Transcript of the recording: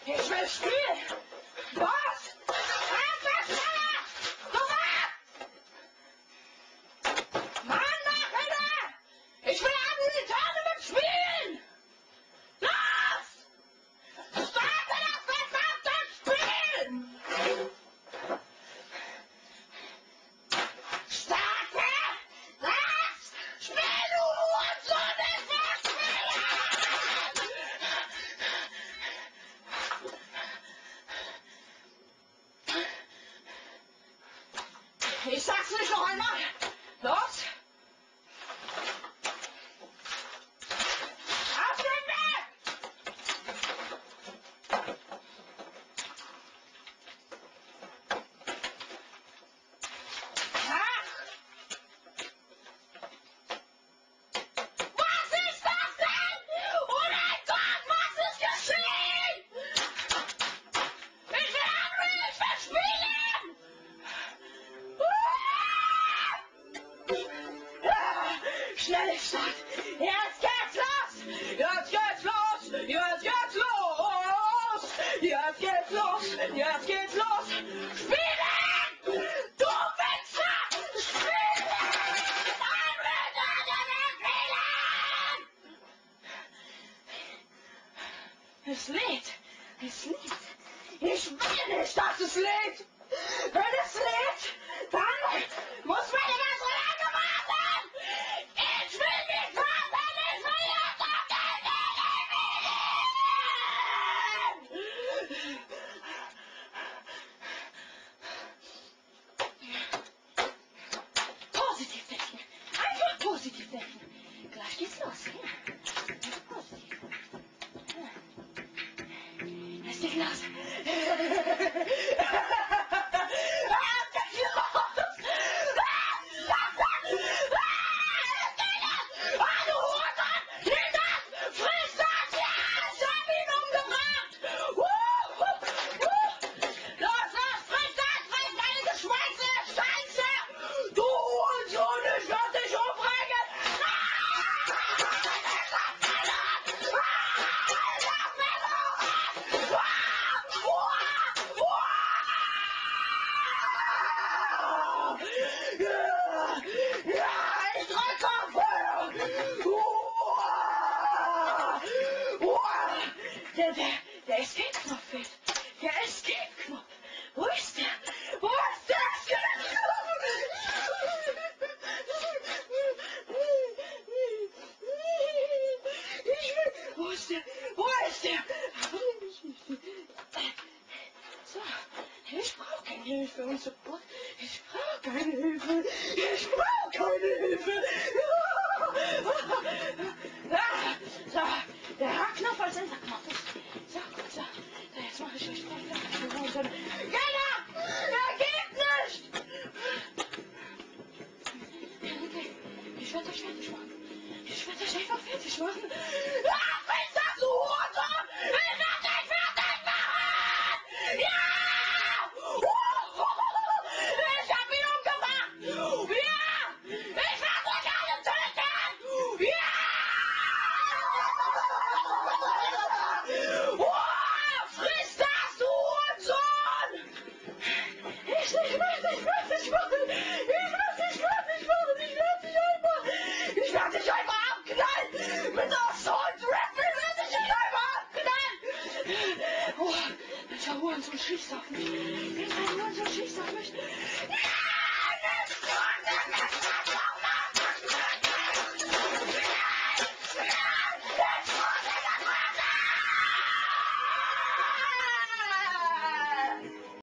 Ich will spielen! Was? Mann, Alter! Ich will an die Tournament spielen! Los! Starte das verdammte Spiel! Starte das Spiel, du Hurensohn! Ich will spielen! Ich sag's nicht noch einmal! Los! Auf den Weg! Ach! Was ist das denn? Oh mein Gott, was ist geschehen? Ich will Unreal, ich will spielen! Schnell Start! Jetzt geht's los! Jetzt geht's los! Jetzt geht's los! Jetzt geht's los! Jetzt geht's los! Spielen! Du Wichser! Spielen! Es lädt! Es lädt! Ich will nicht, dass es lädt! Wenn es lädt, dann muss meine ganze Lage warten! Ich will nicht warten! Ich will jetzt auf den Positiv denken! Einfach positiv denken! Gleich geht's los, ja? Einfach positiv. Es geht los! Der Escape-Knopf fehlt. Der Escape-Knopf. Wo ist der? Wo ist der Escape-Knopf? Wo ist der? Wo ist der? So, ich brauche keine Hilfe und Support. Ich brauche keine Hilfe. Ich brauche keine Hilfe. So, der H-Knopf als Enterknopf ist. So, gut, so. Jetzt mache ich euch gleich. Jana! Er geht nicht! Okay, ich werde euch fertig machen. Ich werde euch einfach fertig machen. Ach, ist das so, Hurensohn! Ich werde euch fertig machen! Ja! Ich hab ihn umgebracht! Ja! Ich werde euch alle töten! Ja! Friss das, du Hurensohn! Ich werde dich fertig machen! Ich werde dich einfach abknallen! Mit Assault Rifle werde ich dich einfach abknallen! Oh, welcher Hurensohn schießt auf mich? Welcher Hurensohn schießt auf mich? Ja,